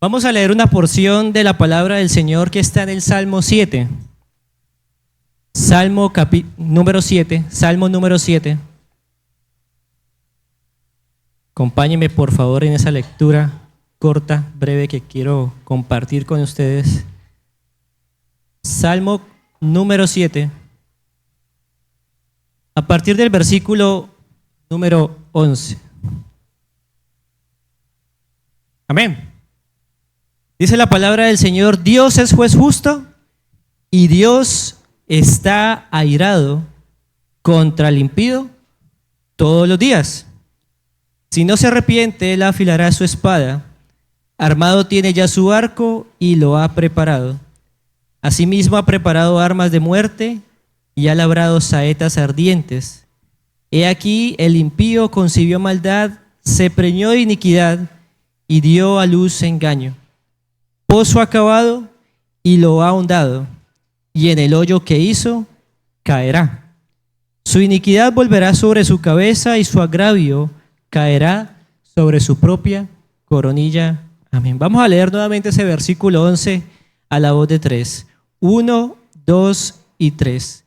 Vamos a leer una porción de la palabra del Señor que está en el Salmo 7. Salmo número 7. Acompáñenme por favor en esa lectura corta, breve que quiero compartir con ustedes. Salmo número 7. A partir del versículo número 11. Amén. Dice la palabra del Señor: Dios es juez justo y Dios está airado contra el impío todos los días. Si no se arrepiente, él afilará su espada. Armado tiene ya su arco y lo ha preparado. Asimismo ha preparado armas de muerte y ha labrado saetas ardientes. He aquí el impío concibió maldad, se preñó de iniquidad y dio a luz engaño. Pozo ha cavado y lo ha ahondado, y en el hoyo que hizo caerá. Su iniquidad volverá sobre su cabeza y su agravio caerá sobre su propia coronilla. Amén. Vamos a leer nuevamente ese versículo 11 a la voz de 3. 1, 2 y 3.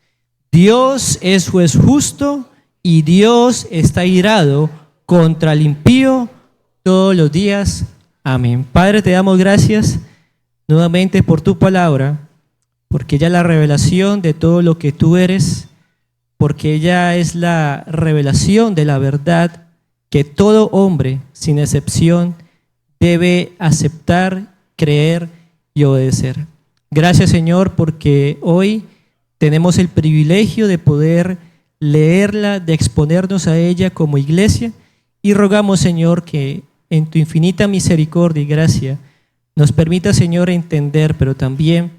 Dios es juez justo y Dios está airado contra el impío todos los días. Amén. Padre, te damos gracias nuevamente por tu palabra, porque ella es la revelación de todo lo que tú eres, porque ella es la revelación de la verdad que todo hombre, sin excepción, debe aceptar, creer y obedecer. Gracias, Señor, porque hoy tenemos el privilegio de poder leerla, de exponernos a ella como iglesia, y rogamos, Señor, que en tu infinita misericordia y gracia nos permita, Señor, entender, pero también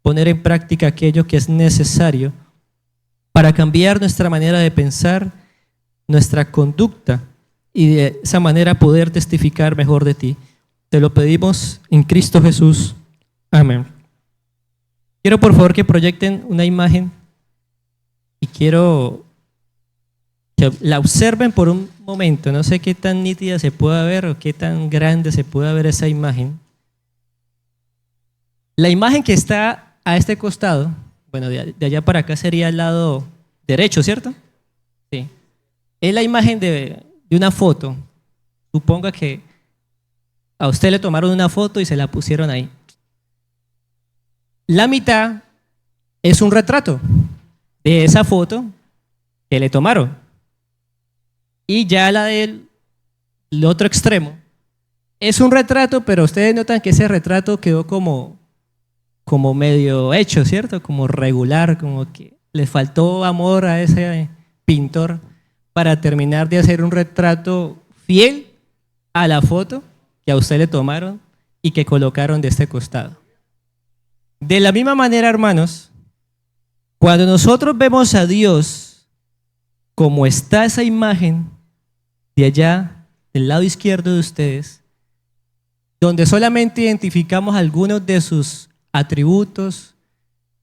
poner en práctica aquello que es necesario para cambiar nuestra manera de pensar, nuestra conducta, y de esa manera poder testificar mejor de ti. Te lo pedimos en Cristo Jesús. Amén. Quiero por favor que proyecten una imagen y quiero que la observen por un momento. No sé qué tan nítida se pueda ver o qué tan grande se pueda ver esa imagen. La imagen que está a este costado, bueno, de allá para acá sería el lado derecho, ¿cierto? Sí. Es la imagen de una foto. Suponga que a usted le tomaron una foto y se la pusieron ahí. La mitad es un retrato de esa foto que le tomaron. Y ya la del otro extremo es un retrato, pero ustedes notan que ese retrato quedó como medio hecho, ¿cierto? Como regular, como que le faltó amor a ese pintor para terminar de hacer un retrato fiel a la foto que a usted le tomaron y que colocaron de este costado. De la misma manera, hermanos, cuando nosotros vemos a Dios como está esa imagen de allá, del lado izquierdo de ustedes, donde solamente identificamos algunos de sus atributos,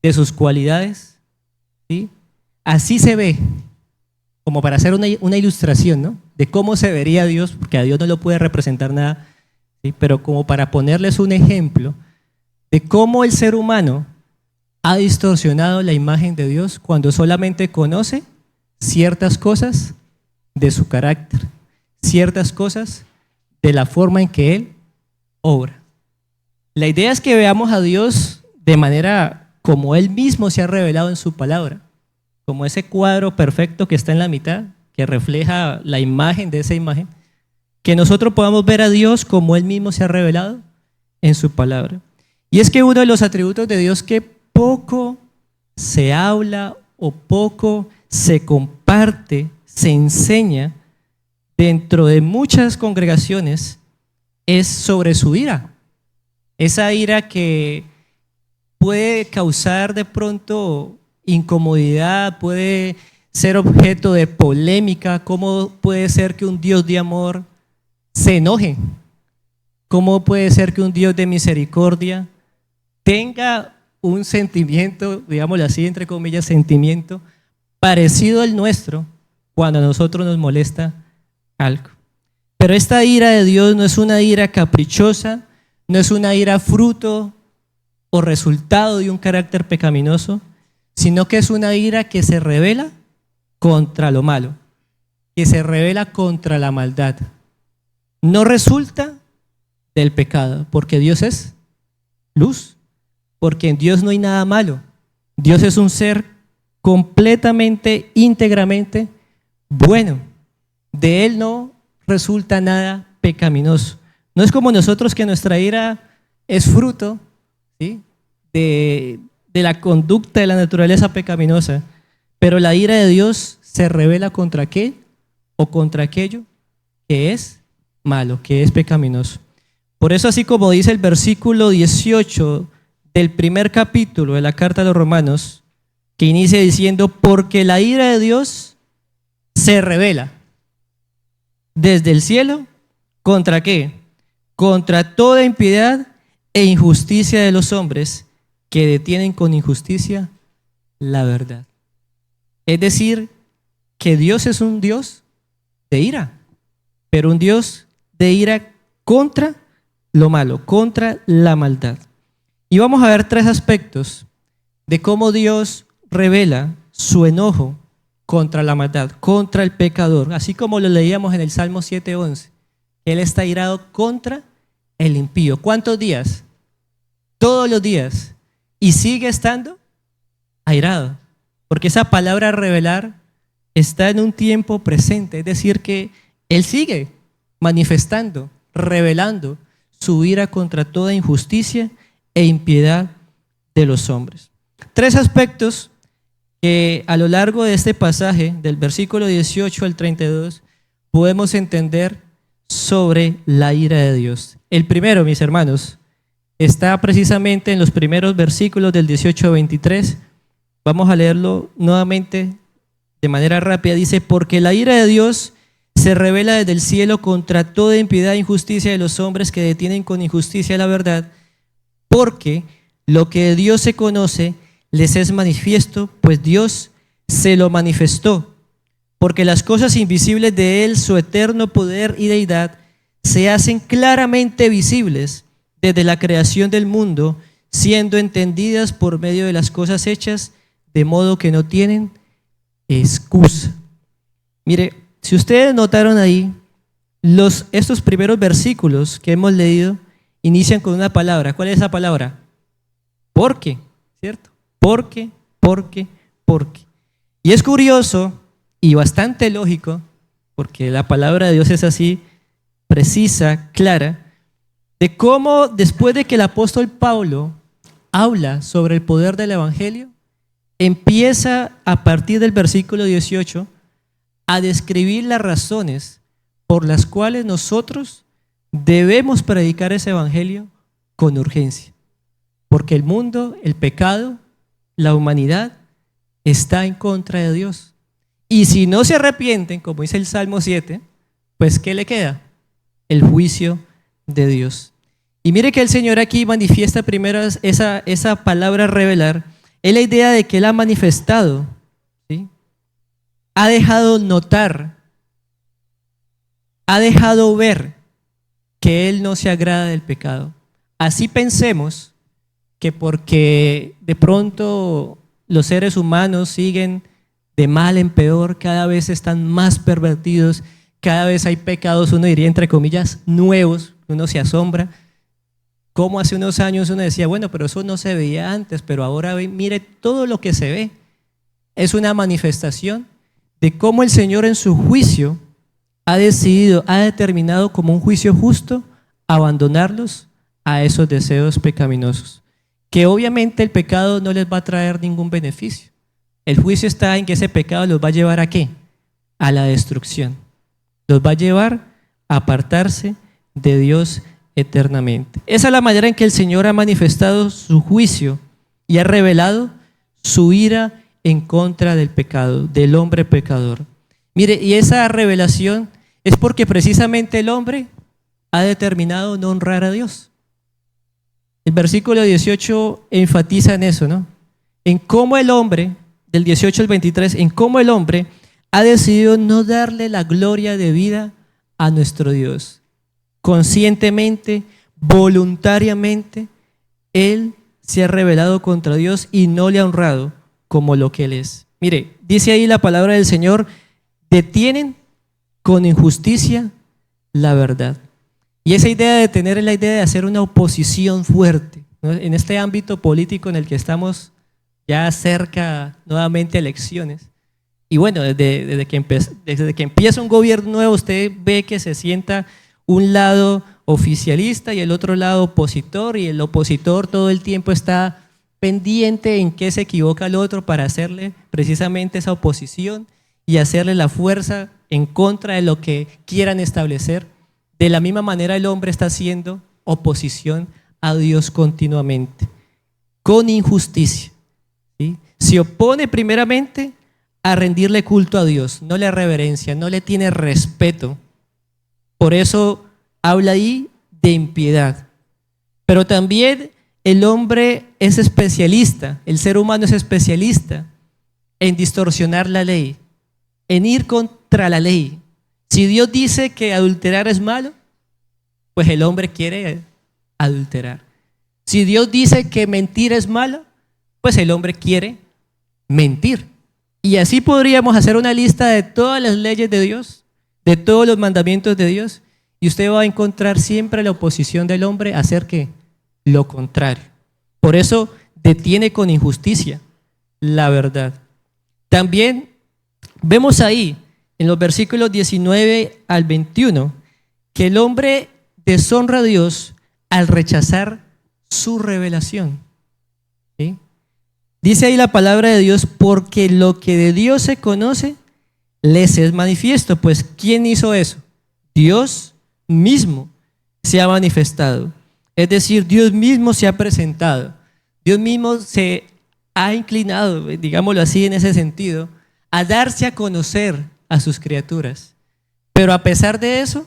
de sus cualidades, ¿sí? Así se ve, como para hacer una ilustración, ¿no? De cómo se vería Dios, porque a Dios no lo puede representar nada, ¿sí? Pero como para ponerles un ejemplo de cómo el ser humano ha distorsionado la imagen de Dios cuando solamente conoce ciertas cosas de su carácter, ciertas cosas de la forma en que Él obra. La idea es que veamos a Dios de manera como Él mismo se ha revelado en su palabra, como ese cuadro perfecto que está en la mitad, que refleja la imagen de esa imagen, que nosotros podamos ver a Dios como Él mismo se ha revelado en su palabra. Y es que uno de los atributos de Dios que poco se habla o poco se comparte, se enseña dentro de muchas congregaciones es sobre su ira. Esa ira que puede causar de pronto incomodidad, puede ser objeto de polémica. ¿Cómo puede ser que un Dios de amor se enoje? ¿Cómo puede ser que un Dios de misericordia tenga un sentimiento, digámoslo así, entre comillas, sentimiento parecido al nuestro cuando a nosotros nos molesta algo? Pero esta ira de Dios no es una ira caprichosa, no es una ira fruto o resultado de un carácter pecaminoso, sino que es una ira que se revela contra lo malo, que se revela contra la maldad. No resulta del pecado, porque Dios es luz, porque en Dios no hay nada malo. Dios es un ser completamente, íntegramente bueno. De Él no resulta nada pecaminoso. No es como nosotros, que nuestra ira es fruto, ¿sí?, de la conducta de la naturaleza pecaminosa, pero la ira de Dios se revela contra aquel o contra aquello que es malo, que es pecaminoso. Por eso, así como dice el versículo 18 del primer capítulo de la carta a los Romanos, que inicia diciendo: porque la ira de Dios se revela desde el cielo, ¿contra qué? Contra toda impiedad e injusticia de los hombres, que detienen con injusticia la verdad. Es decir, que Dios es un Dios de ira, pero un Dios de ira contra lo malo, contra la maldad. Y vamos a ver tres aspectos de cómo Dios revela su enojo contra la maldad, contra el pecador, así como lo leíamos en el Salmo 7:11. Él está irado contra el impío. ¿Cuántos días? Todos los días. Y sigue estando airado, porque esa palabra revelar está en un tiempo presente, es decir, que Él sigue manifestando, revelando su ira contra toda injusticia e impiedad de los hombres. Tres aspectos que a lo largo de este pasaje, del versículo 18 al 32, podemos entender sobre la ira de Dios. El primero, mis hermanos, está precisamente en los primeros versículos del 18 al 23. Vamos a leerlo nuevamente de manera rápida. Dice: porque la ira de Dios se revela desde el cielo contra toda impiedad e injusticia de los hombres, que detienen con injusticia la verdad, porque lo que de Dios se conoce les es manifiesto, pues Dios se lo manifestó. Porque las cosas invisibles de Él, su eterno poder y deidad, se hacen claramente visibles desde la creación del mundo, siendo entendidas por medio de las cosas hechas, de modo que no tienen excusa. Mire, si ustedes notaron ahí, estos primeros versículos que hemos leído inician con una palabra. ¿Cuál es esa palabra? Porque, ¿cierto? Porque. Y es curioso y bastante lógico, porque la palabra de Dios es así, precisa, clara, de cómo después de que el apóstol Pablo habla sobre el poder del evangelio, empieza a partir del versículo 18 a describir las razones por las cuales nosotros debemos predicar ese evangelio con urgencia. Porque el mundo, el pecado, la humanidad está en contra de Dios. Y si no se arrepienten, como dice el Salmo 7, pues ¿qué le queda? El juicio de Dios. Y mire que el Señor aquí manifiesta primero esa palabra revelar, es la idea de que Él ha manifestado, ¿sí?, ha dejado notar, ha dejado ver que Él no se agrada del pecado. Así pensemos que porque de pronto los seres humanos siguen de mal en peor, cada vez están más pervertidos, cada vez hay pecados, uno diría entre comillas, nuevos, uno se asombra. Como hace unos años uno decía, bueno, pero eso no se veía antes, pero ahora mire todo lo que se ve. Es una manifestación de cómo el Señor en su juicio ha decidido, ha determinado como un juicio justo abandonarlos a esos deseos pecaminosos. Que obviamente el pecado no les va a traer ningún beneficio. El juicio está en que ese pecado los va a llevar ¿a qué? A la destrucción. Los va a llevar a apartarse de Dios eternamente. Esa es la manera en que el Señor ha manifestado su juicio y ha revelado su ira en contra del pecado, del hombre pecador. Mire, y esa revelación es porque precisamente el hombre ha determinado no honrar a Dios. El versículo 18 enfatiza en eso, ¿no? En cómo el hombre, del 18 al 23, en cómo el hombre ha decidido no darle la gloria de vida a nuestro Dios. Conscientemente voluntariamente él se ha rebelado contra Dios y no le ha honrado como lo que él es. Mire, dice ahí la palabra del Señor, detienen con injusticia la verdad. Y esa idea de tener es la idea de hacer una oposición fuerte, ¿no? En este ámbito político en el que estamos ya cerca nuevamente a elecciones. Y bueno, desde que empieza un gobierno nuevo, usted ve que se sienta un lado oficialista y el otro lado opositor, y el opositor todo el tiempo está pendiente en qué se equivoca el otro para hacerle precisamente esa oposición y hacerle la fuerza en contra de lo que quieran establecer. De la misma manera el hombre está haciendo oposición a Dios continuamente, con injusticia, ¿sí? Se opone primeramente a rendirle culto a Dios, no le reverencia, no le tiene respeto. Por eso habla ahí de impiedad. Pero también el hombre es especialista, el ser humano es especialista en distorsionar la ley, en ir contra la ley. Si Dios dice que adulterar es malo, pues el hombre quiere adulterar. Si Dios dice que mentir es malo, pues el hombre quiere mentir. Y así podríamos hacer una lista de todas las leyes de Dios, de todos los mandamientos de Dios, y usted va a encontrar siempre la oposición del hombre a hacer ¿qué? Lo contrario. Por eso detiene con injusticia la verdad. También vemos ahí, en los versículos 19 al 21, que el hombre deshonra a Dios al rechazar su revelación. ¿Sí? Dice ahí la palabra de Dios, porque lo que de Dios se conoce, les es manifiesto. Pues, ¿quién hizo eso? Dios mismo se ha manifestado. Es decir, Dios mismo se ha presentado. Dios mismo se ha inclinado, digámoslo así en ese sentido, a darse a conocer a sus criaturas. Pero a pesar de eso,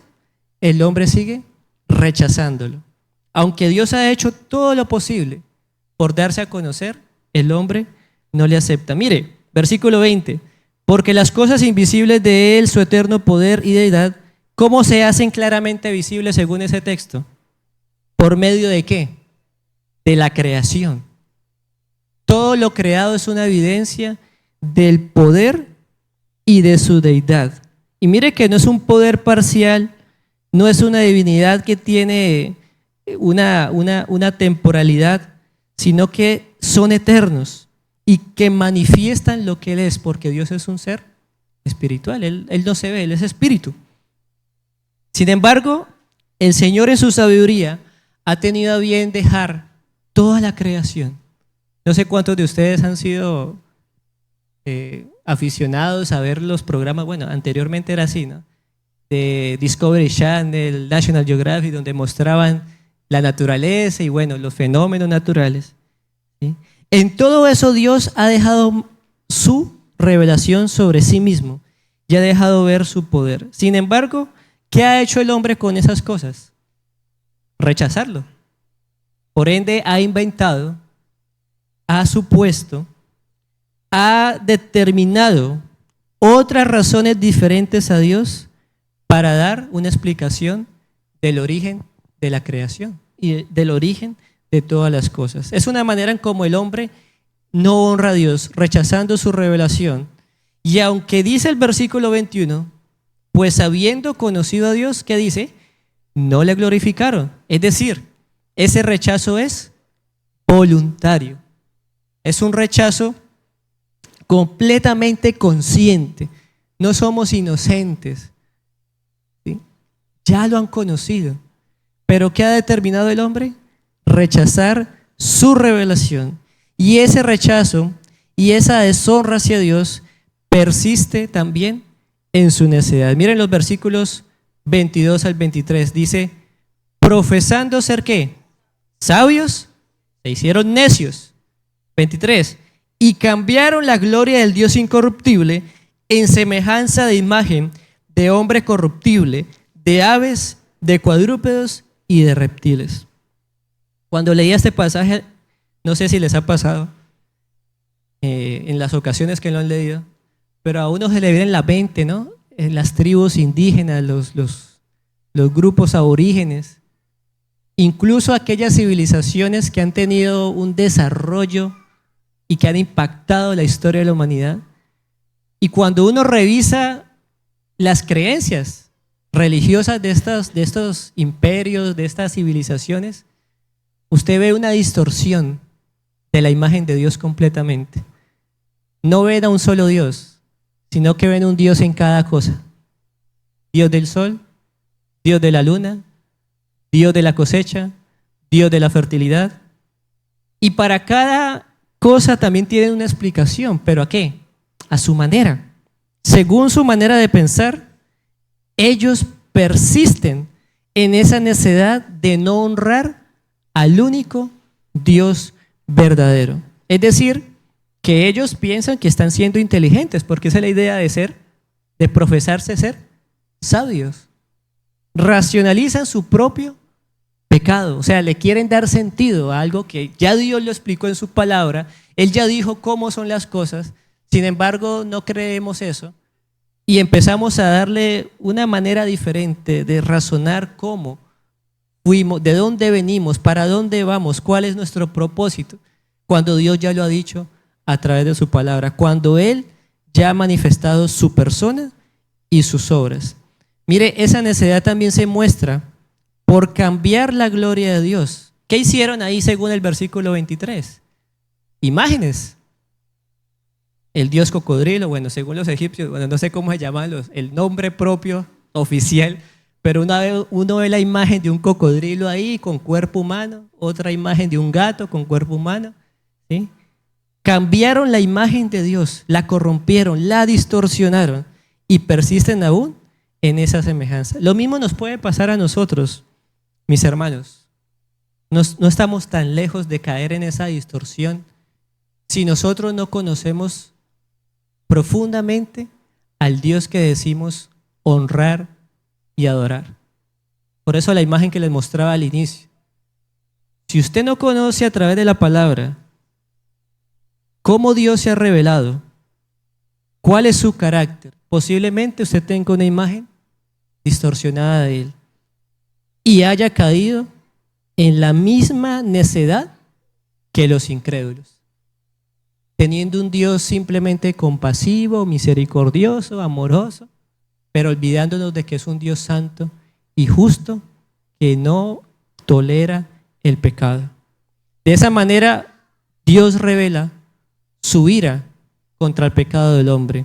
el hombre sigue rechazándolo. Aunque Dios ha hecho todo lo posible por darse a conocer, el hombre no le acepta. Mire, versículo 20, porque las cosas invisibles de Él, su eterno poder y deidad, ¿cómo se hacen claramente visibles según ese texto? ¿Por medio de qué? De la creación. Todo lo creado es una evidencia del poder y de su deidad. Y mire que no es un poder parcial, no es una divinidad que tiene una temporalidad, sino que son eternos y que manifiestan lo que Él es, porque Dios es un ser espiritual, Él no se ve, Él es espíritu. Sin embargo, el Señor en su sabiduría ha tenido a bien dejar toda la creación. No sé cuántos de ustedes han sido aficionados a ver los programas, bueno, anteriormente era así, ¿no? De Discovery Channel, National Geographic, donde mostraban la naturaleza y bueno, los fenómenos naturales, ¿sí? En todo eso Dios ha dejado su revelación sobre sí mismo y ha dejado ver su poder. Sin embargo, ¿qué ha hecho el hombre con esas cosas? Rechazarlo. Por ende, ha inventado, ha supuesto, ha determinado otras razones diferentes a Dios para dar una explicación del origen de la creación y del origen de todas las cosas. Es una manera en cómo el hombre no honra a Dios, rechazando su revelación. Y aunque dice el versículo 21, pues habiendo conocido a Dios, ¿qué dice? No le glorificaron. Es decir, ese rechazo es voluntario. Es un rechazo completamente consciente. No somos inocentes, ¿sí? Ya lo han conocido. Pero ¿qué ha determinado el hombre? Rechazar su revelación. Y ese rechazo y esa deshonra hacia Dios persiste también en su necedad. Miren los versículos 22 al 23. Dice, profesando ser ¿qué? Sabios, se hicieron necios. 23. Y cambiaron la gloria del Dios incorruptible en semejanza de imagen de hombre corruptible, de aves, de cuadrúpedos y de reptiles. Cuando leía este pasaje, no sé si les ha pasado en las ocasiones que lo han leído, pero a uno se le viene en la mente, ¿no? En las tribus indígenas, los grupos aborígenes, incluso aquellas civilizaciones que han tenido un desarrollo y que han impactado la historia de la humanidad. Y cuando uno revisa las creencias religiosas de estos imperios, de estas civilizaciones, usted ve una distorsión de la imagen de Dios completamente. No ven a un solo Dios, sino que ven un Dios en cada cosa. Dios del sol, Dios de la luna, Dios de la cosecha, Dios de la fertilidad. Y para cada cosa también tienen una explicación, ¿pero a qué? A su manera. Según su manera de pensar, ellos persisten en esa necedad de no honrar al único Dios verdadero. Es decir, que ellos piensan que están siendo inteligentes, porque esa es la idea de profesarse ser sabios. Racionalizan su propio pecado, o sea, le quieren dar sentido a algo que ya Dios lo explicó en su palabra, Él ya dijo cómo son las cosas, sin embargo no creemos eso y empezamos a darle una manera diferente de razonar cómo fuimos, de dónde venimos, para dónde vamos, cuál es nuestro propósito, cuando Dios ya lo ha dicho a través de su palabra, cuando Él ya ha manifestado su persona y sus obras. Mire, esa necesidad también se muestra por cambiar la gloria de Dios. ¿Qué hicieron ahí según el versículo 23? Imágenes. El dios cocodrilo, bueno, según los egipcios, bueno, no sé cómo se llaman el nombre propio oficial, pero uno ve la imagen de un cocodrilo ahí con cuerpo humano, otra imagen de un gato con cuerpo humano, ¿sí? Cambiaron la imagen de Dios, la corrompieron, la distorsionaron y persisten aún en esa semejanza. Lo mismo nos puede pasar a nosotros, mis hermanos. No estamos tan lejos de caer en esa distorsión si nosotros no conocemos profundamente al Dios que decimos honrar y adorar. Por eso la imagen que les mostraba al inicio. Si usted no conoce a través de la palabra cómo Dios se ha revelado, cuál es su carácter, posiblemente usted tenga una imagen distorsionada de Él y haya caído en la misma necedad que los incrédulos, teniendo un Dios simplemente compasivo, misericordioso, amoroso, pero olvidándonos de que es un Dios santo y justo que no tolera el pecado. De esa manera, Dios revela su ira contra el pecado del hombre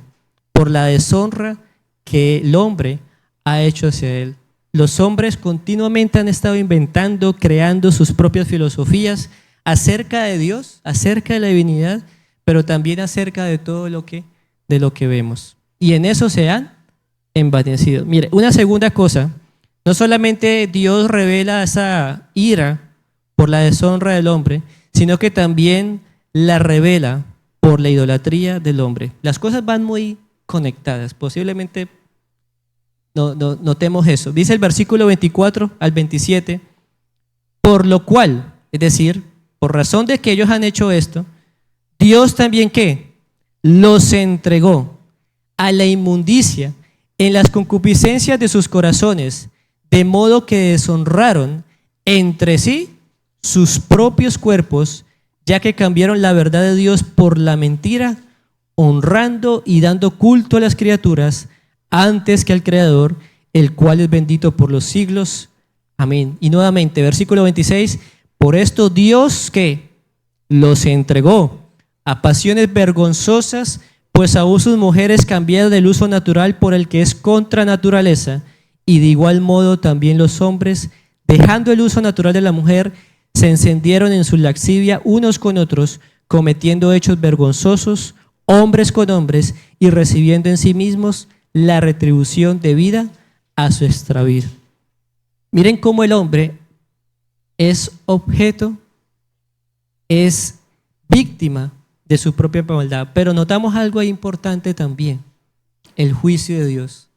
por la deshonra que el hombre ha hecho hacia Él. Los hombres continuamente han estado inventando, creando sus propias filosofías acerca de Dios, acerca de la divinidad, pero también acerca de todo lo que vemos. Y en eso se han envanecido. Mire, una segunda cosa, no solamente Dios revela esa ira por la deshonra del hombre, sino que también la revela por la idolatría del hombre. Las cosas van muy conectadas, posiblemente notemos eso. Dice el versículo 24 al 27, por lo cual, es decir, por razón de que ellos han hecho esto, Dios también, ¿qué? Los entregó a la inmundicia en las concupiscencias de sus corazones, de modo que deshonraron entre sí sus propios cuerpos, ya que cambiaron la verdad de Dios por la mentira, honrando y dando culto a las criaturas antes que al Creador, el cual es bendito por los siglos. Amén. Y nuevamente, versículo 26, por esto Dios que los entregó a pasiones vergonzosas, pues aún sus mujeres cambiaron del uso natural por el que es contra naturaleza, y de igual modo también los hombres, dejando el uso natural de la mujer, se encendieron en su lascivia unos con otros, cometiendo hechos vergonzosos, hombres con hombres, y recibiendo en sí mismos la retribución debida a su extravío. Miren cómo el hombre es objeto, es víctima de su propia maldad. Pero notamos algo importante también, el juicio de Dios.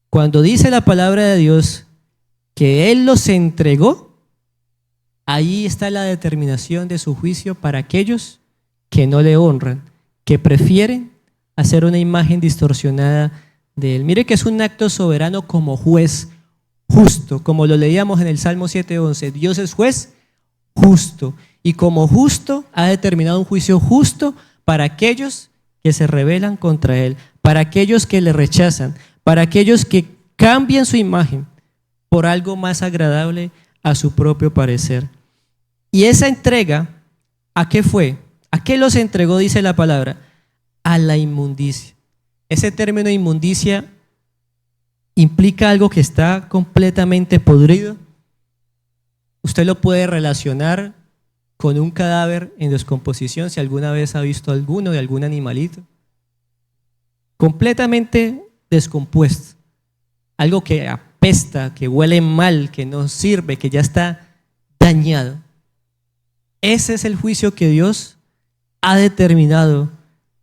Cuando dice la palabra de Dios que Él los entregó, ahí está la determinación de su juicio para aquellos que no le honran, que prefieren hacer una imagen distorsionada de Él. Mire que es un acto soberano como juez justo, como lo leíamos en el Salmo 7:11. Dios es juez justo, y como justo ha determinado un juicio justo para aquellos que se rebelan contra Él, para aquellos que le rechazan, para aquellos que cambian su imagen por algo más agradable a su propio parecer. Y esa entrega, ¿a qué fue? ¿A qué los entregó, dice la palabra? A la inmundicia. Ese término inmundicia implica algo que está completamente podrido. Usted lo puede relacionar con un cadáver en descomposición, si alguna vez ha visto alguno de algún animalito. Completamente descompuesto. Algo que apesta, que huele mal, que no sirve, que ya está dañado. Ese es el juicio que Dios ha determinado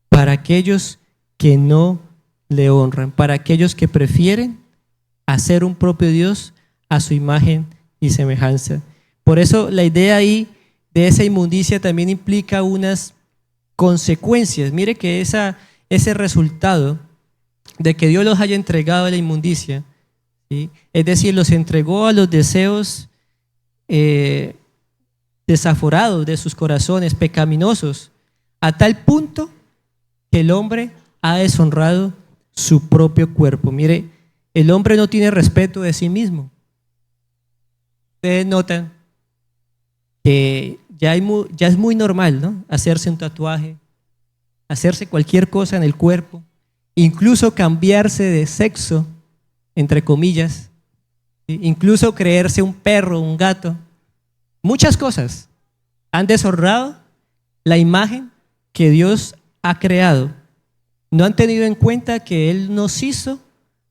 para aquellos que no le honran, para aquellos que prefieren hacer un propio Dios a su imagen y semejanza. Por eso la idea ahí de esa inmundicia también implica unas consecuencias. Mire que ese resultado de que Dios los haya entregado a la inmundicia, ¿sí? Es decir, los entregó a los deseos desaforados de sus corazones, pecaminosos, a tal punto que el hombre ha deshonrado su propio cuerpo. Mire, el hombre no tiene respeto de sí mismo. Ustedes notan que ya es muy normal, ¿no? Hacerse un tatuaje, hacerse cualquier cosa en el cuerpo, incluso cambiarse de sexo, entre comillas, ¿sí? Incluso creerse un perro, un gato. Muchas cosas han deshonrado la imagen que Dios ha creado. No han tenido en cuenta que Él nos hizo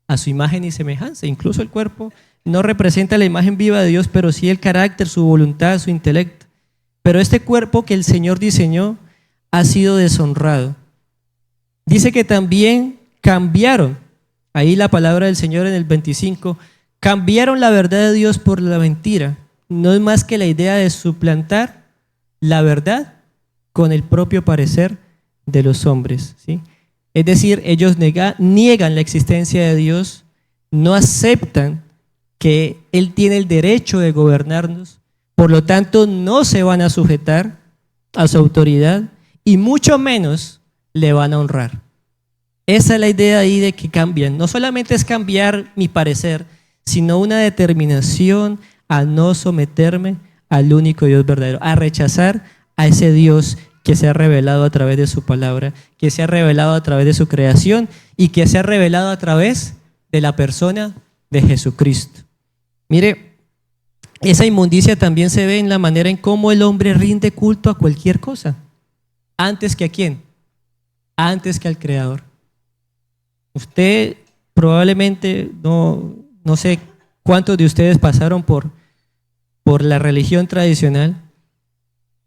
a su imagen y semejanza. Incluso el cuerpo no representa la imagen viva de Dios, pero sí el carácter, su voluntad, su intelecto. Pero este cuerpo que el Señor diseñó ha sido deshonrado. Dice que también cambiaron, ahí la palabra del Señor en el 25, cambiaron la verdad de Dios por la mentira. No es más que la idea de suplantar la verdad con el propio parecer de los hombres, ¿sí? Es decir, ellos niegan la existencia de Dios, no aceptan que Él tiene el derecho de gobernarnos, por lo tanto no se van a sujetar a su autoridad y mucho menos le van a honrar. Esa es la idea ahí de que cambian. No solamente es cambiar mi parecer, sino una determinación a no someterme al único Dios verdadero, a rechazar a ese Dios que se ha revelado a través de su palabra, que se ha revelado a través de su creación y que se ha revelado a través de la persona de Jesucristo. Mire, esa inmundicia también se ve en la manera en cómo el hombre rinde culto a cualquier cosa. ¿Antes que a quién? Antes que al Creador. Usted probablemente, no sé cuántos de ustedes pasaron por la religión tradicional,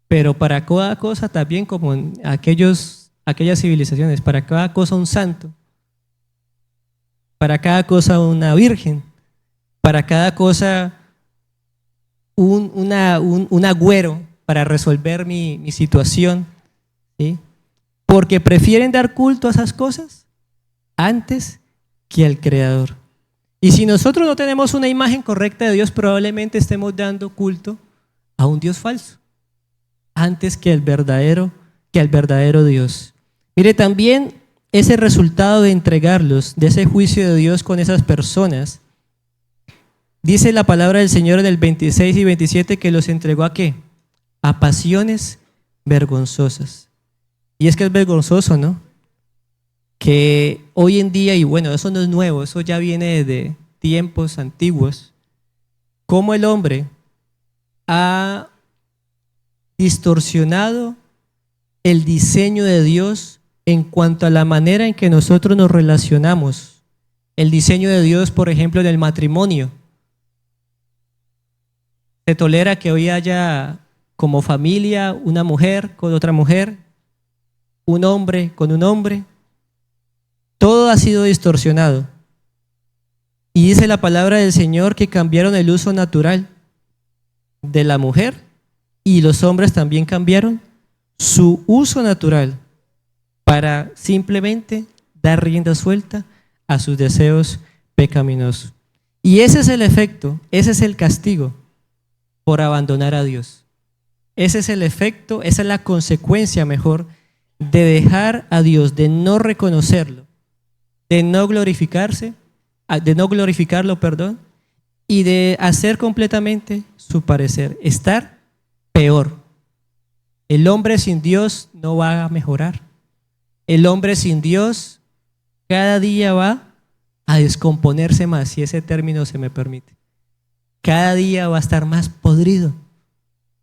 pero para cada cosa también, como en aquellas civilizaciones, para cada cosa un santo, para cada cosa una virgen, para cada cosa un agüero para resolver mi situación, ¿sí? Porque prefieren dar culto a esas cosas antes que al Creador. Y si nosotros no tenemos una imagen correcta de Dios, probablemente estemos dando culto a un Dios falso antes que al verdadero Dios. Mire, también ese resultado de entregarlos, de ese juicio de Dios con esas personas, dice la palabra del Señor en el 26 y 27 que los entregó ¿a qué? A pasiones vergonzosas. Y es que es vergonzoso, ¿no? Que hoy en día, y bueno, eso no es nuevo, eso ya viene de tiempos antiguos, cómo el hombre ha distorsionado el diseño de Dios en cuanto a la manera en que nosotros nos relacionamos. El diseño de Dios, por ejemplo, en el matrimonio. Se tolera que hoy haya como familia una mujer con otra mujer, un hombre con un hombre. Todo ha sido distorsionado. Y dice la palabra del Señor que cambiaron el uso natural de la mujer y los hombres también cambiaron su uso natural para simplemente dar rienda suelta a sus deseos pecaminosos. Y ese es el efecto, ese es el castigo por abandonar a Dios. Ese es el efecto, esa es la consecuencia mejor de dejar a Dios, de no reconocerlo, de no glorificarlo, perdón, y de hacer completamente su parecer, estar peor. El hombre sin Dios no va a mejorar. El hombre sin Dios cada día va a descomponerse más, si ese término se me permite. Cada día va a estar más podrido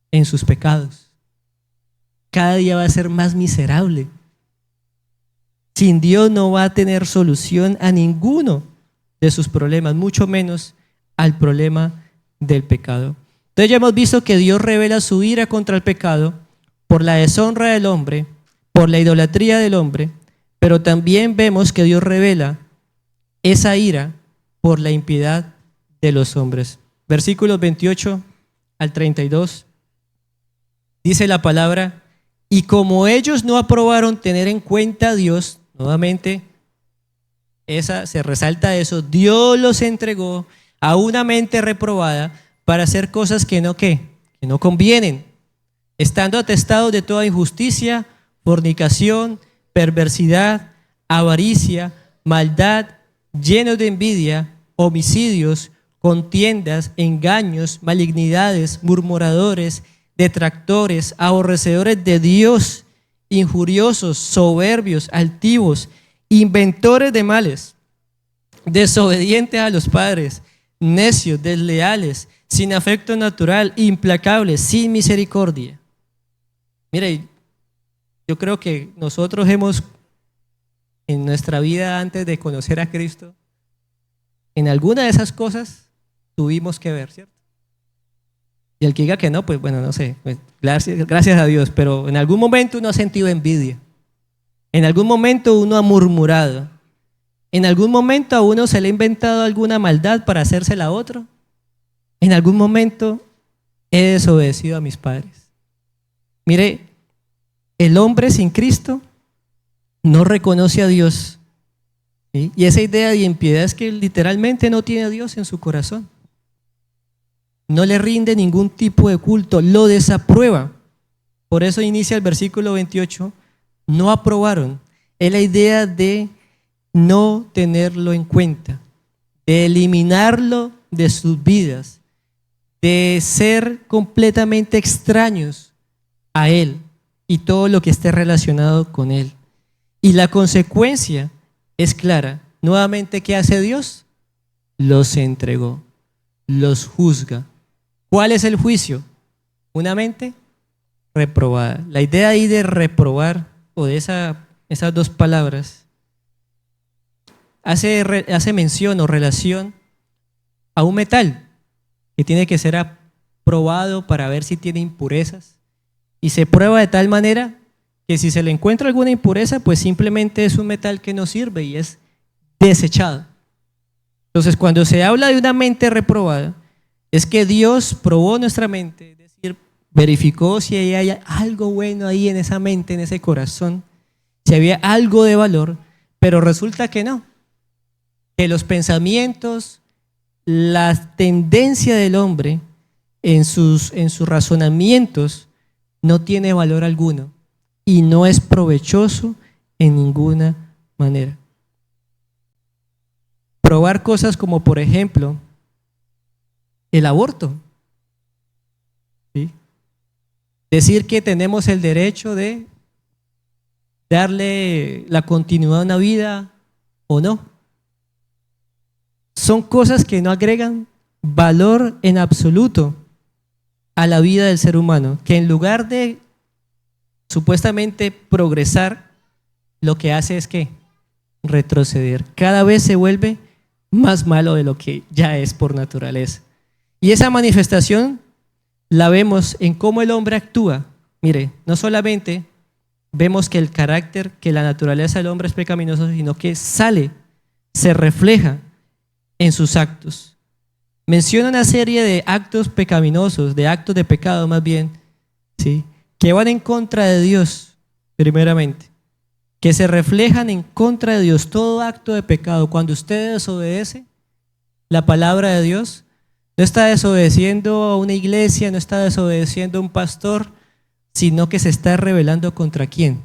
en sus pecados. Cada día va a ser más miserable. Sin Dios no va a tener solución a ninguno de sus problemas, mucho menos al problema del pecado. Entonces ya hemos visto que Dios revela su ira contra el pecado por la deshonra del hombre, por la idolatría del hombre, pero también vemos que Dios revela esa ira por la impiedad de los hombres. Versículos 28 al 32, dice la palabra: y como ellos no aprobaron tener en cuenta a Dios, nuevamente se resalta eso, Dios los entregó a una mente reprobada para hacer cosas que no convienen, estando atestados de toda injusticia, fornicación, perversidad, avaricia, maldad, llenos de envidia, homicidios, contiendas, engaños, malignidades, murmuradores, detractores, aborrecedores de Dios, injuriosos, soberbios, altivos, inventores de males, desobedientes a los padres, necios, desleales, sin afecto natural, implacables, sin misericordia. Mire, yo creo que nosotros hemos, en nuestra vida antes de conocer a Cristo, en alguna de esas cosas tuvimos que ver, ¿cierto? Y el que diga que no, pues bueno, no sé, pues, gracias a Dios, pero en algún momento uno ha sentido envidia, en algún momento uno ha murmurado, en algún momento a uno se le ha inventado alguna maldad para hacérsela a otro, en algún momento he desobedecido a mis padres. Mire, el hombre sin Cristo no reconoce a Dios, ¿sí? Y esa idea de impiedad es que literalmente no tiene a Dios en su corazón. No le rinde ningún tipo de culto, lo desaprueba. Por eso inicia el versículo 28, no aprobaron. Es la idea de no tenerlo en cuenta, de eliminarlo de sus vidas, de ser completamente extraños a Él y todo lo que esté relacionado con Él. Y la consecuencia es clara. Nuevamente, ¿qué hace Dios? Los entregó, los juzga. ¿Cuál es el juicio? Una mente reprobada. La idea ahí de reprobar, o de esas dos palabras, hace mención o relación a un metal que tiene que ser aprobado para ver si tiene impurezas, y se prueba de tal manera que si se le encuentra alguna impureza, pues simplemente es un metal que no sirve y es desechado. Entonces, cuando se habla de una mente reprobada, es que Dios probó nuestra mente, es decir, verificó si hay algo bueno ahí en esa mente, en ese corazón, si había algo de valor, pero resulta que no, que los pensamientos, la tendencia del hombre en sus razonamientos no tiene valor alguno y no es provechoso en ninguna manera. Probar cosas como, por ejemplo, el aborto, ¿sí? Decir que tenemos el derecho de darle la continuidad a una vida o no. Son cosas que no agregan valor en absoluto a la vida del ser humano, que en lugar de supuestamente progresar, lo que hace es que retroceder. Cada vez se vuelve más malo de lo que ya es por naturaleza. Y esa manifestación la vemos en cómo el hombre actúa. Mire, no solamente vemos que el carácter, que la naturaleza del hombre es pecaminoso, sino que se refleja en sus actos. Menciona una serie de actos pecaminosos, de actos de pecado más bien, ¿sí?, que van en contra de Dios, primeramente, que se reflejan en contra de Dios. Todo acto de pecado, cuando usted desobedece, la palabra de Dios, no está desobedeciendo a una iglesia, no está desobedeciendo a un pastor, sino que se está rebelando ¿contra quién?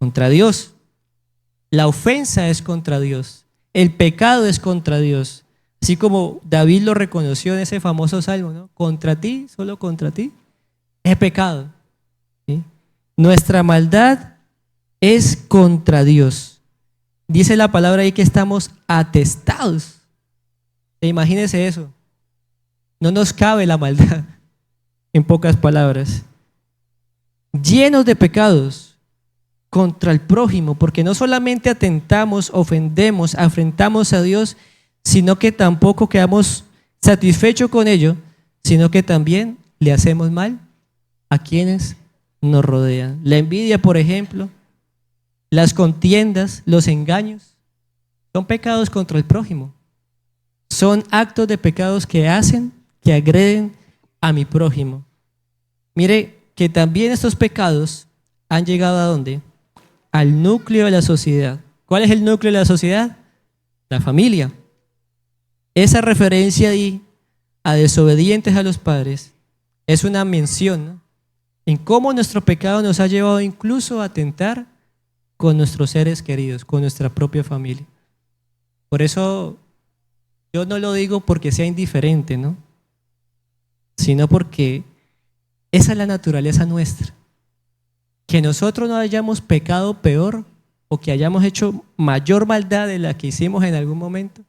Contra Dios. La ofensa es contra Dios. El pecado es contra Dios. Así como David lo reconoció en ese famoso salmo, ¿no? Contra ti, solo contra ti, es pecado. ¿Sí? Nuestra maldad es contra Dios. Dice la palabra ahí que estamos atestados. Imagínense eso. No nos cabe la maldad, en pocas palabras. Llenos de pecados contra el prójimo, porque no solamente atentamos, ofendemos, afrentamos a Dios, sino que tampoco quedamos satisfechos con ello, sino que también le hacemos mal a quienes nos rodean. La envidia, por ejemplo, las contiendas, los engaños, son pecados contra el prójimo. Son actos de pecados que hacen, que agreden a mi prójimo. Mire que también estos pecados han llegado ¿a dónde? Al núcleo de la sociedad. ¿Cuál es el núcleo de la sociedad? La familia. Esa referencia ahí a desobedientes a los padres es una mención, ¿no?, en cómo nuestro pecado nos ha llevado incluso a atentar con nuestros seres queridos, con nuestra propia familia. Por eso yo no lo digo porque sea indiferente, ¿no?, sino porque esa es la naturaleza nuestra. Que nosotros no hayamos pecado peor o que hayamos hecho mayor maldad de la que hicimos en algún momento,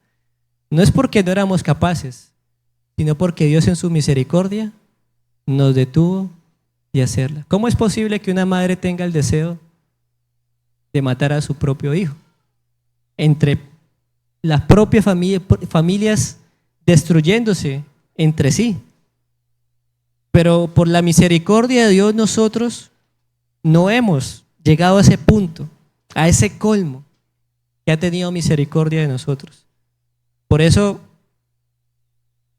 no es porque no éramos capaces, sino porque Dios en su misericordia nos detuvo de hacerla. ¿Cómo es posible que una madre tenga el deseo de matar a su propio hijo? Entre las propias familias destruyéndose entre sí. Pero por la misericordia de Dios nosotros no hemos llegado a ese punto, a ese colmo que ha tenido misericordia de nosotros. Por eso,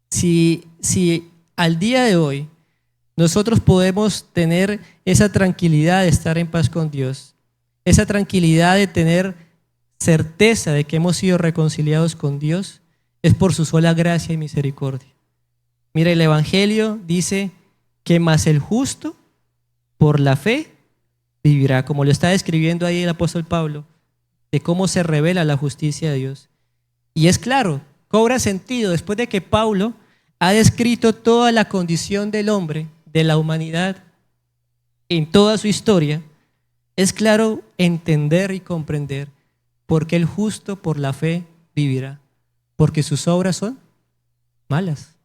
si al día de hoy nosotros podemos tener esa tranquilidad de estar en paz con Dios, esa tranquilidad de tener certeza de que hemos sido reconciliados con Dios, es por su sola gracia y misericordia. Mira, el Evangelio dice que más el justo por la fe vivirá, como lo está describiendo ahí el apóstol Pablo, de cómo se revela la justicia de Dios. Y es claro, cobra sentido después de que Pablo ha descrito toda la condición del hombre, de la humanidad, en toda su historia. Es claro entender y comprender por qué el justo por la fe vivirá, porque sus obras son malas.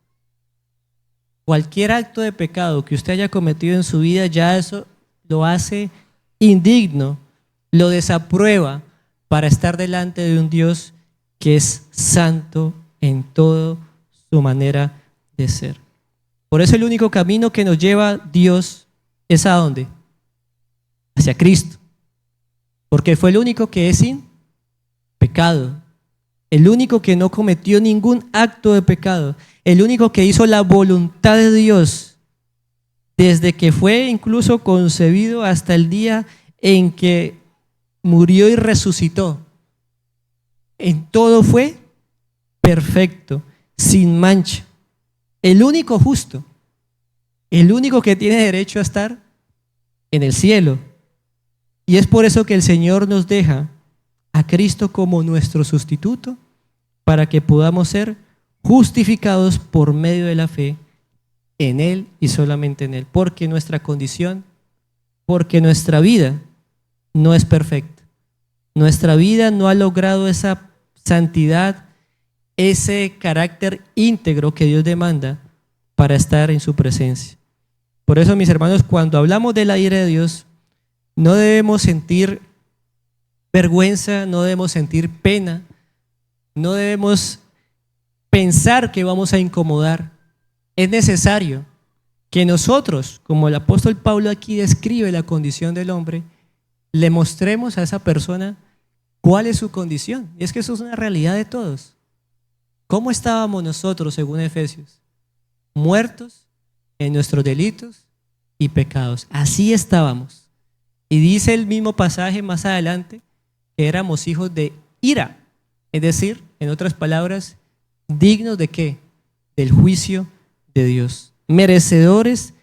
Cualquier acto de pecado que usted haya cometido en su vida, ya eso lo hace indigno, lo desaprueba para estar delante de un Dios que es santo en toda su manera de ser. Por eso el único camino que nos lleva Dios es ¿a dónde? Hacia Cristo. Porque fue el único que es sin pecado, el único que no cometió ningún acto de pecado, el único que hizo la voluntad de Dios desde que fue incluso concebido hasta el día en que murió y resucitó. En todo fue perfecto, sin mancha. El único justo, el único que tiene derecho a estar en el cielo. Y es por eso que el Señor nos deja a Cristo como nuestro sustituto, para que podamos ser justificados por medio de la fe en Él y solamente en Él. Porque nuestra condición, porque nuestra vida no es perfecta. Nuestra vida no ha logrado esa santidad, ese carácter íntegro que Dios demanda para estar en su presencia. Por eso, mis hermanos, cuando hablamos de la ira de Dios, no debemos sentir vergüenza, no debemos sentir pena, no debemos pensar que vamos a incomodar. Es necesario que nosotros, como el apóstol Pablo aquí describe la condición del hombre, le mostremos a esa persona cuál es su condición. Y es que eso es una realidad de todos. ¿Cómo estábamos nosotros, según Efesios? Muertos en nuestros delitos y pecados. Así estábamos. Y dice el mismo pasaje más adelante que éramos hijos de ira. Es decir, en otras palabras, ¿dignos de qué? Del juicio de Dios, merecedores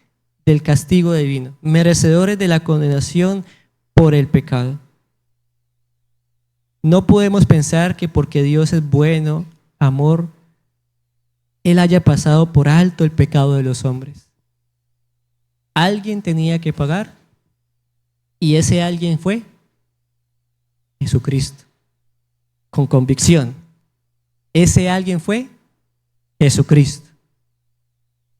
del castigo divino, merecedores de la condenación por el pecado. No podemos pensar que porque Dios es bueno, amor, Él haya pasado por alto el pecado de los hombres. Alguien tenía que pagar y ese alguien fue Jesucristo. Con convicción. Ese alguien fue Jesucristo.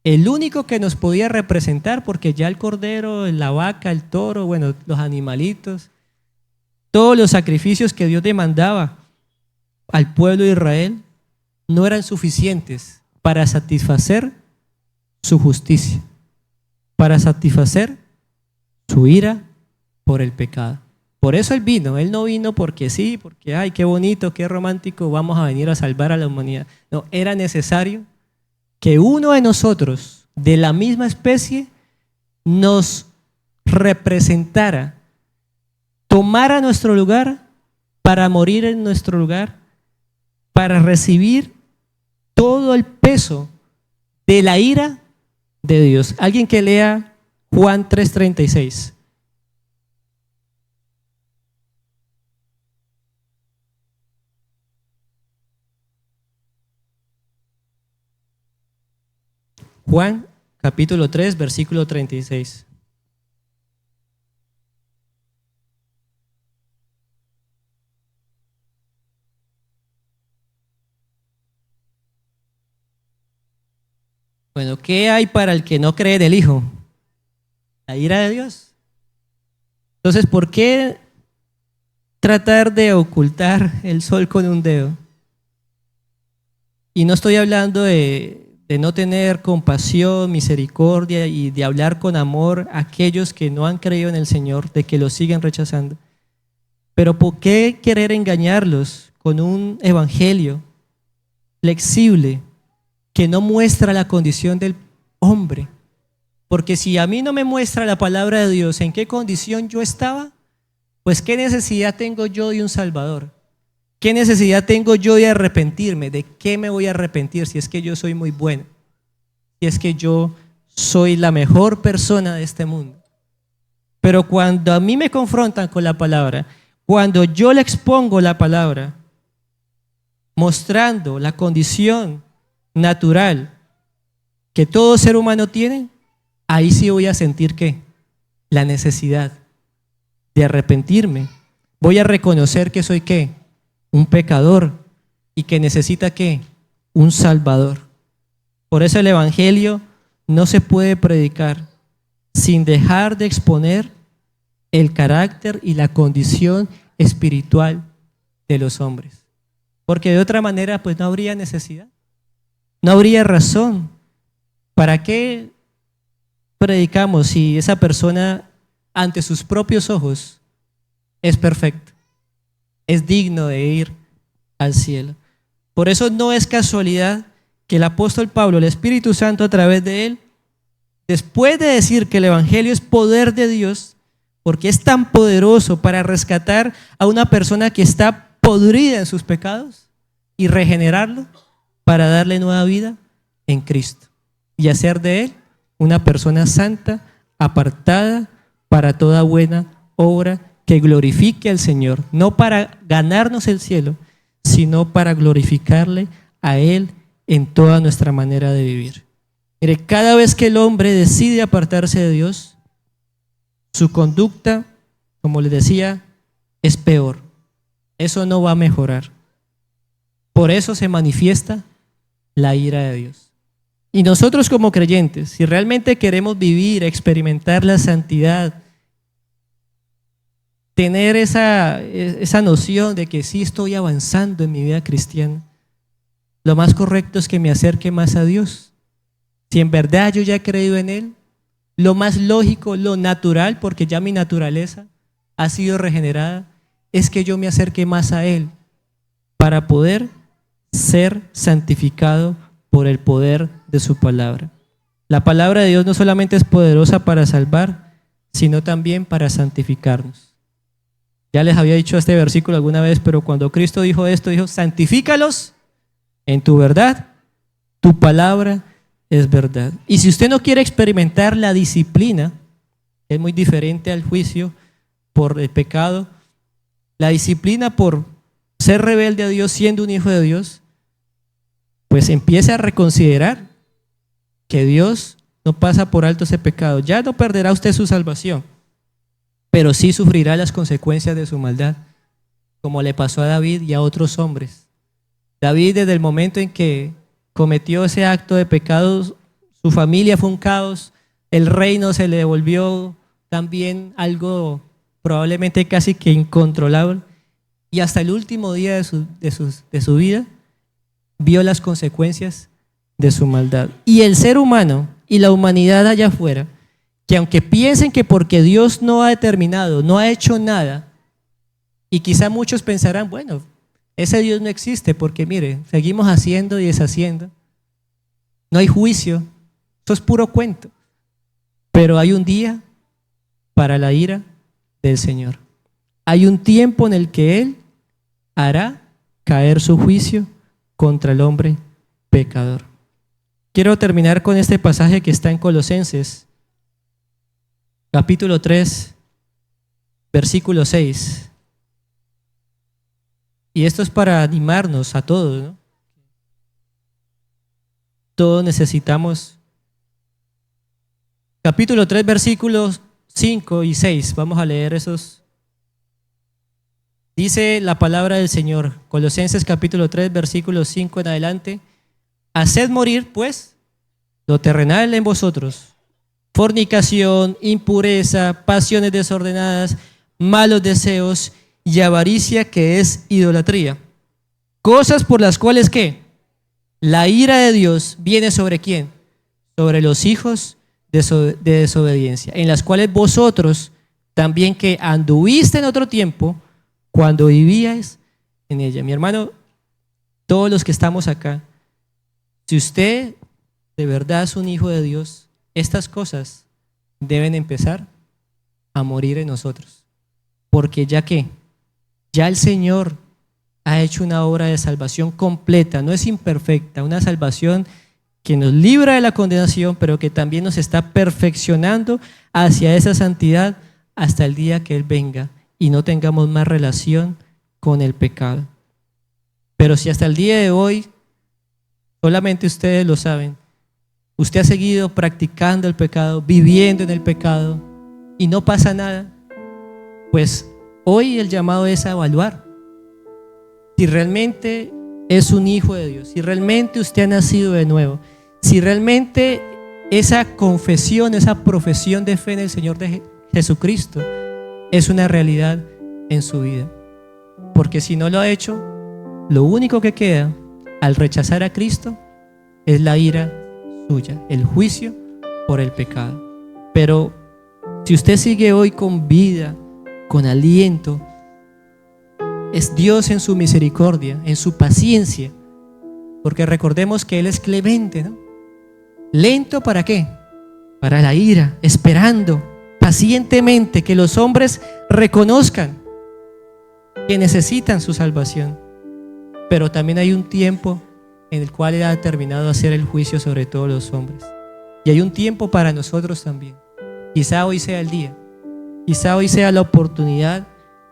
El único que nos podía representar, porque ya el cordero, la vaca, el toro, bueno, los animalitos, todos los sacrificios que Dios demandaba al pueblo de Israel no eran suficientes para satisfacer su justicia, para satisfacer su ira por el pecado. Por eso Él vino. Él no vino porque sí, porque ay, qué bonito, qué romántico, vamos a venir a salvar a la humanidad. No, era necesario que uno de nosotros, de la misma especie, nos representara, tomara nuestro lugar para morir en nuestro lugar, para recibir todo el peso de la ira de Dios. Alguien que lea Juan 3:36. Juan capítulo 3, versículo 36. Bueno, ¿qué hay para el que no cree en el Hijo? La ira de Dios. Entonces, ¿por qué tratar de ocultar el sol con un dedo? Y no estoy hablando de no tener compasión, misericordia y de hablar con amor a aquellos que no han creído en el Señor, de que lo siguen rechazando. Pero ¿por qué querer engañarlos con un evangelio flexible que no muestra la condición del hombre? Porque si a mí no me muestra la palabra de Dios en qué condición yo estaba, pues ¿qué necesidad tengo yo de un Salvador? ¿Qué necesidad tengo yo de arrepentirme? ¿De qué me voy a arrepentir si es que yo soy muy bueno? Si es que yo soy la mejor persona de este mundo. Pero cuando a mí me confrontan con la palabra, cuando yo le expongo la palabra, mostrando la condición natural que todo ser humano tiene, ahí sí voy a sentir ¿qué? La necesidad de arrepentirme. Voy a reconocer que soy ¿qué? Un pecador y que necesita ¿qué? Un Salvador. Por eso el evangelio no se puede predicar sin dejar de exponer el carácter y la condición espiritual de los hombres. Porque de otra manera pues no habría necesidad, no habría razón. ¿Para qué predicamos si esa persona ante sus propios ojos es perfecta? Es digno de ir al cielo. Por eso no es casualidad que el apóstol Pablo, el Espíritu Santo a través de él, después de decir que el evangelio es poder de Dios, porque es tan poderoso para rescatar a una persona que está podrida en sus pecados y regenerarlo para darle nueva vida en Cristo y hacer de él una persona santa, apartada para toda buena obra que glorifique al Señor, no para ganarnos el cielo, sino para glorificarle a Él en toda nuestra manera de vivir. Mire, cada vez que el hombre decide apartarse de Dios, su conducta, como les decía, es peor. Eso no va a mejorar. Por eso se manifiesta la ira de Dios. Y nosotros como creyentes, si realmente queremos vivir, experimentar la santidad, tener esa noción de que sí estoy avanzando en mi vida cristiana, lo más correcto es que me acerque más a Dios. Si en verdad yo ya he creído en Él, lo más lógico, lo natural, porque ya mi naturaleza ha sido regenerada, es que yo me acerque más a Él para poder ser santificado por el poder de su palabra. La palabra de Dios no solamente es poderosa para salvar, sino también para santificarnos. Ya les había dicho este versículo alguna vez, pero cuando Cristo dijo esto, dijo, santifícalos en tu verdad, tu palabra es verdad. Y si usted no quiere experimentar la disciplina, es muy diferente al juicio por el pecado, la disciplina por ser rebelde a Dios siendo un hijo de Dios, pues empiece a reconsiderar que Dios no pasa por alto ese pecado. Ya no perderá usted su salvación, pero sí sufrirá las consecuencias de su maldad, como le pasó a David y a otros hombres. David, desde el momento en que cometió ese acto de pecado, su familia fue un caos, el reino se le devolvió también algo probablemente casi que incontrolable, y hasta el último día de su vida vio las consecuencias de su maldad. Y el ser humano y la humanidad allá afuera, que aunque piensen que porque Dios no ha determinado, no ha hecho nada, y quizá muchos pensarán, bueno, ese Dios no existe porque mire, seguimos haciendo y deshaciendo, no hay juicio, eso es puro cuento, pero hay un día para la ira del Señor. Hay un tiempo en el que Él hará caer su juicio contra el hombre pecador. Quiero terminar con este pasaje que está en Colosenses, capítulo 3, versículo 6. Y esto es para animarnos a todos, ¿no? Todos necesitamos. Capítulo 3, versículos 5 y 6. Vamos a leer esos. Dice la palabra del Señor, Colosenses capítulo 3, versículos 5 en adelante. Haced morir, pues, lo terrenal en vosotros: fornicación, impureza, pasiones desordenadas, malos deseos y avaricia, que es idolatría. Cosas por las cuales, ¿qué? La ira de Dios viene ¿sobre quién? Sobre los hijos de desobediencia, en las cuales vosotros también que anduviste en otro tiempo, cuando vivíais en ella. Mi hermano, todos los que estamos acá, si usted de verdad es un hijo de Dios, estas cosas deben empezar a morir en nosotros. Porque ya el Señor ha hecho una obra de salvación completa, no es imperfecta, una salvación que nos libra de la condenación, pero que también nos está perfeccionando hacia esa santidad hasta el día que Él venga y no tengamos más relación con el pecado. Pero si hasta el día de hoy, solamente ustedes lo saben, usted ha seguido practicando el pecado, viviendo en el pecado y no pasa nada, pues hoy el llamado es a evaluar si realmente es un hijo de Dios, si realmente usted ha nacido de nuevo, si realmente esa confesión, esa profesión de fe en el Señor de Jesucristo es una realidad en su vida. Porque si no lo ha hecho, lo único que queda al rechazar a Cristo es la ira suya, el juicio por el pecado. Pero si usted sigue hoy con vida, con aliento, es Dios en su misericordia, en su paciencia, porque recordemos que Él es clemente, ¿no? ¿Lento para qué? Para la ira, esperando pacientemente que los hombres reconozcan que necesitan su salvación. Pero también hay un tiempo en el cual Él ha determinado hacer el juicio sobre todos los hombres. Y hay un tiempo para nosotros también. Quizá hoy sea el día, quizá hoy sea la oportunidad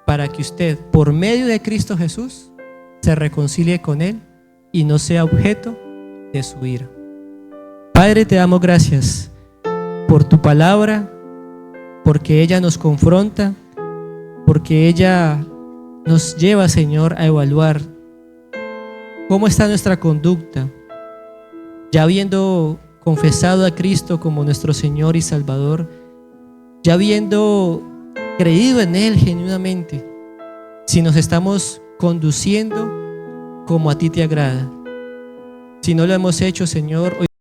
para que usted, por medio de Cristo Jesús, se reconcilie con Él y no sea objeto de su ira. Padre, te damos gracias por tu palabra, porque ella nos confronta, porque ella nos lleva, Señor, a evaluar cómo está nuestra conducta, ya habiendo confesado a Cristo como nuestro Señor y Salvador, ya habiendo creído en Él genuinamente, si nos estamos conduciendo como a ti te agrada. Si no lo hemos hecho, Señor, hoy